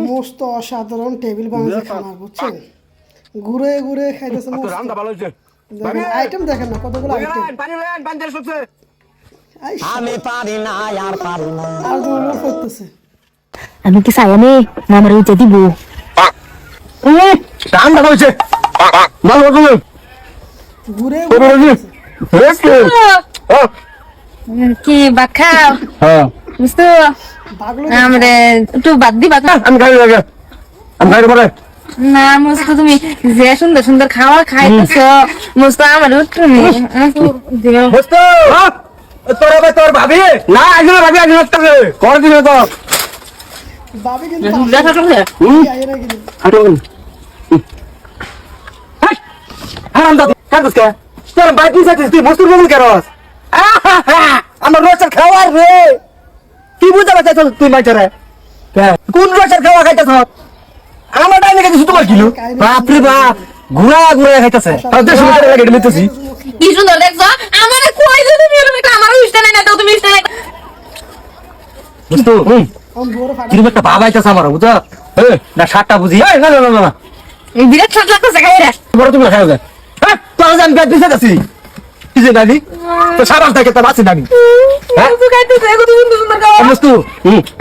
মস্ত অসাধারণ টেবিল বানিয়ে খানা বুঝছেন ঘুরে ঘুরে খাইতেছে রান্না ভালো হয়েছে আইটেম দেখেন না কতগুলো আইটেম পানি লেন পানি দিয়ে শুকছে আমি পারি না আর পারি না আর দৌড় করতেছে আমি কি চাই আমি মামার উঠে দিব রান্না ভালো হয়েছে ভালো হয়েছে ঘুরে কি বাদ খাও হ্যাঁ বুঝতো পাগল আমরা একটু বাদ দিবা তো? আমি খাই লাগে আমি খাই পরে না মুস্তো তুমি যে সুন্দর সুন্দর খাওয়া খাইতেছ মুস্তো আমার উঠতো দিও দোস্ত তোর ভাই তোর ভাবি না আজকে ভাবি আজকে হচ্ছে কর দিবে তো বাবি কিন্তু দেখা করলে আইয়ে না কিন্তু হাঁটুন হারাম দাদু কাগজ কে তোর ভাই তুই যাচ্ছিস তুই মস্তুর বল করস আমার রোচার খাওয়ার রে কি বুঝতে পারছিস তুই মাইচারে কোন রোচার খাওয়া খাইতেছ আমার ডাইনে গেছিস তোমার কিলো বাপ রে বাপ ঘুরা ঘুরা খাইতেছে তাদের সময় লাগে নিতেছি কি সুন্দর দেখছো আমারে কই যে তুমি এরকম একটা আমার ইষ্ট নাই না তো তুমি ইষ্ট নাই দোস্ত আমি বড় ফাটা কিরকম একটা ভাব আইতাছে আমার বুঝছ না সাতটা বুঝি না না না না এই বিরাট ছাট লাগতেছে খাইরা বড় তুমি খাও গে তোর আমি ব্যাগ দিতে যাচ্ছি কি যে নানি তো সারা থেকে তো বাঁচি নানি হ্যাঁ তো খাইতেছে এত সুন্দর সুন্দর খাওয়া দোস্ত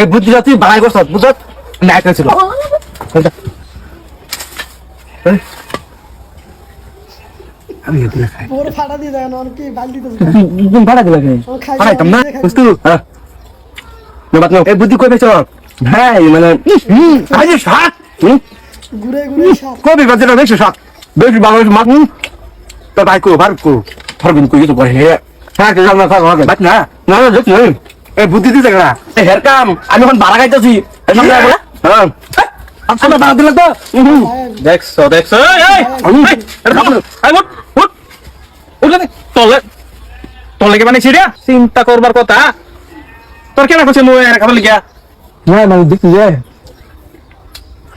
এই বুদ্ধিটা তুই বাড়াই করছ বুঝছ না একটা ছিল আমি এগুলো খাই বড় ফাটা দিয়ে দেন আর কি বাল দিতেছে তুমি ভাড়া দিবে কেন খাইতাম না দোস্ত হ্যাঁ এই বুদ্ধি কই পেছ হ্যাঁ মানে আজ সাত ঘুরে ঘুরে সাপ কবি বাজারে বেশি সাত বেশি ভালো মাছ তো ভাই কো ভার কো ফরবিন কই তো বহে হ্যাঁ কে জানা থাক হবে বাট না না না দেখছ এই বুদ্ধি দিতে গেলা এই হের কাম আমি এখন বাড়া খাইতেছি এই সামনে বলা হ্যাঁ আমরা বাড়া দিলাম তো দেখছো দেখছো এই এটা খাবো আই উঠ উঠ উঠ তলে তলে কে মানে ছিড়া চিন্তা করবার কথা তোর কেন কইছে মই এর খাবার লাগিয়া না না দেখি যে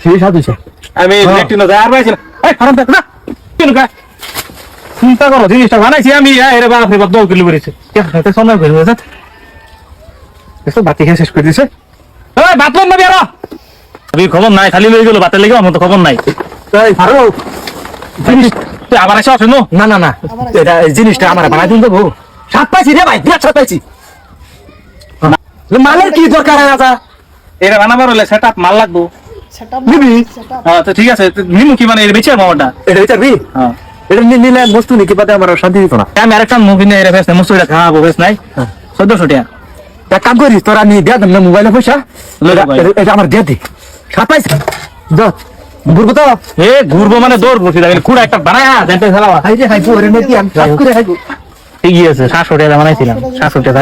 সেই সাথে আমি লেটিনো যা আর পাইছিলাম এই হারাম দেখ না কেন কা চিন্তা করো জিনিসটা বানাইছি আমি এরে বাপ রে বাপ 2 কিলো করেছে এটা সময় করে যা এসব বাতি খেয়ে শেষ করে দিছে এই বাতন না বেরো আমি খবর নাই খালি লই গেল বাতের লাগি আমার তো খবর নাই এই ফারো জিনিস তুই আবার এসে আসেন না না না এটা এই জিনিসটা আমার বানাই দিন দেবো সাত পাইছি রে ভাই বিরাট সাত পাইছি মালের কি দরকার আছে এরা বানাবার হলে সেটআপ মাল লাগবো সেটআপ নিবি সেটআপ হ্যাঁ তো ঠিক আছে নিমু কি মানে এর বেচে মামাটা এটা বেচারবি হ্যাঁ এটা নিলে বস্তু নাকি পাতে আমার শান্তি দিত না আমি আরেকটা মুভি নিয়ে রেফারেন্স নেই মস্তুটা খাওয়াবো বেশ নাই 1400 টাকা এক কাম করিস তোরা নিয়ে দে না মোবাইলে পয়সা এটা আমার দিয়ে দে সাপাইছ দত ঘুরবো তো এ ঘুরবো মানে দৌড় বসে যাবে খুঁড়া একটা বানায় দেনতে খেলাবা খাইতে খাইবো ওরে নাকি আমি করে খাইবো ঠিক আছে 700 টাকা বানাইছিলাম 700 টাকা